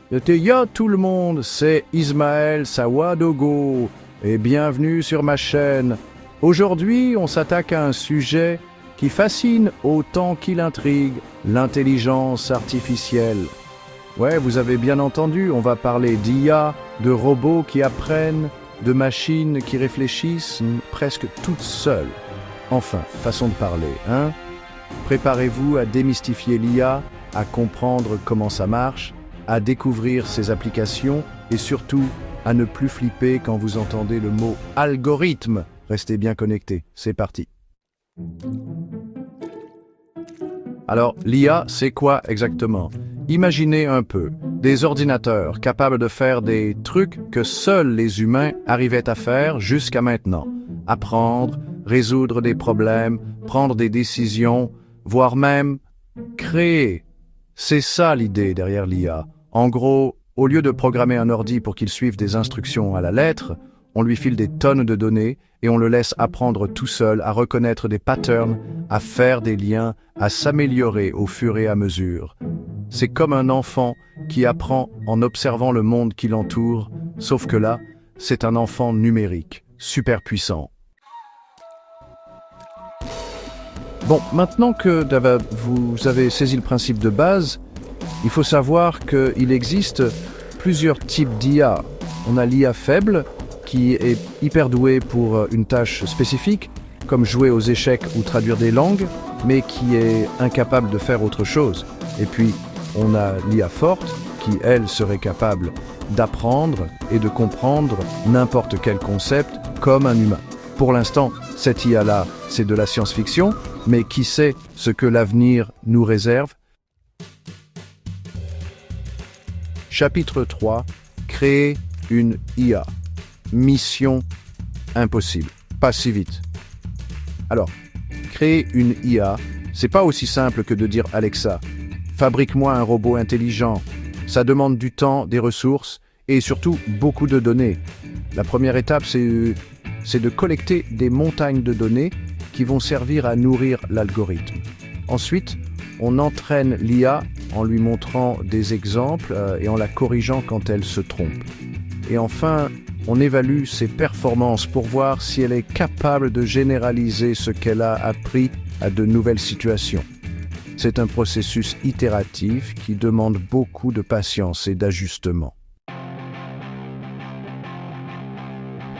Yo tout le monde, c'est Ismaël Sawadogo et bienvenue sur ma chaîne. Aujourd'hui, on s'attaque à un sujet qui fascine autant qu'il intrigue, l'intelligence artificielle. Ouais, vous avez bien entendu, on va parler d'IA, de robots qui apprennent, de machines qui réfléchissent presque toutes seules. Enfin, façon de parler, hein? Préparez-vous à démystifier l'IA, à comprendre comment ça marche, à découvrir ses applications et surtout à ne plus flipper quand vous entendez le mot algorithme. Restez bien connectés, c'est parti. Alors, l'IA, c'est quoi exactement? Imaginez un peu, des ordinateurs capables de faire des trucs que seuls les humains arrivaient à faire jusqu'à maintenant. Apprendre, résoudre des problèmes, prendre des décisions, voire même créer. C'est ça l'idée derrière l'IA. En gros, au lieu de programmer un ordi pour qu'il suive des instructions à la lettre, on lui file des tonnes de données et on le laisse apprendre tout seul à reconnaître des patterns, à faire des liens, à s'améliorer au fur et à mesure. C'est comme un enfant qui apprend en observant le monde qui l'entoure, sauf que là, c'est un enfant numérique, super puissant. Bon, maintenant que vous avez saisi le principe de base, il faut savoir qu'il existe plusieurs types d'IA. On a l'IA faible, qui est hyper douée pour une tâche spécifique, comme jouer aux échecs ou traduire des langues, mais qui est incapable de faire autre chose. Et puis, on a l'IA forte, qui, elle, serait capable d'apprendre et de comprendre n'importe quel concept comme un humain. Pour l'instant, cette IA-là, c'est de la science-fiction, mais qui sait ce que l'avenir nous réserve? Chapitre 3. Créer une IA. Mission impossible. Pas si vite. Alors, créer une IA, c'est pas aussi simple que de dire Alexa, fabrique-moi un robot intelligent. Ça demande du temps, des ressources et surtout beaucoup de données. La première étape, c'est de collecter des montagnes de données qui vont servir à nourrir l'algorithme. Ensuite, on entraîne l'IA en lui montrant des exemples et en la corrigeant quand elle se trompe. Et enfin, on évalue ses performances pour voir si elle est capable de généraliser ce qu'elle a appris à de nouvelles situations. C'est un processus itératif qui demande beaucoup de patience et d'ajustement.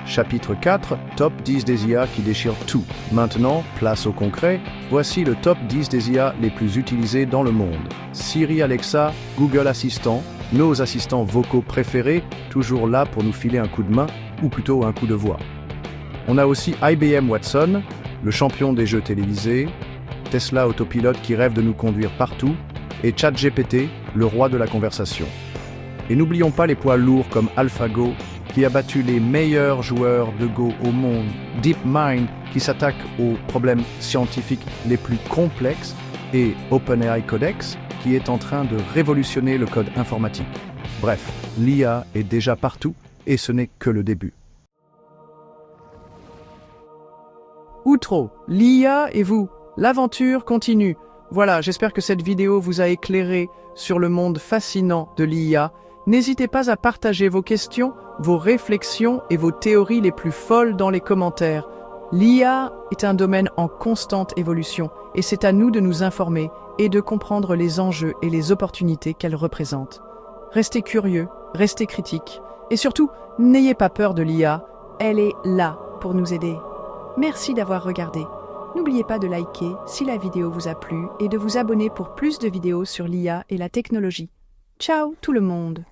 Chapitre 4, Top 10 des IA qui déchirent tout. Maintenant, place au concret, voici le top 10 des IA les plus utilisés dans le monde. Siri, Alexa, Google Assistant, nos assistants vocaux préférés, toujours là pour nous filer un coup de main, ou plutôt un coup de voix. On a aussi IBM Watson, le champion des jeux télévisés, Tesla Autopilote qui rêve de nous conduire partout, et ChatGPT, le roi de la conversation. Et n'oublions pas les poids lourds comme AlphaGo, qui a battu les meilleurs joueurs de Go au monde, DeepMind, qui s'attaque aux problèmes scientifiques les plus complexes, et OpenAI Codex, qui est en train de révolutionner le code informatique. Bref, l'IA est déjà partout, et ce n'est que le début. Outro, l'IA et vous, l'aventure continue. Voilà, j'espère que cette vidéo vous a éclairé sur le monde fascinant de l'IA. N'hésitez pas à partager vos questions, vos réflexions et vos théories les plus folles dans les commentaires. L'IA est un domaine en constante évolution et c'est à nous de nous informer et de comprendre les enjeux et les opportunités qu'elle représente. Restez curieux, restez critiques et surtout, n'ayez pas peur de l'IA, elle est là pour nous aider. Merci d'avoir regardé. N'oubliez pas de liker si la vidéo vous a plu et de vous abonner pour plus de vidéos sur l'IA et la technologie. Ciao tout le monde!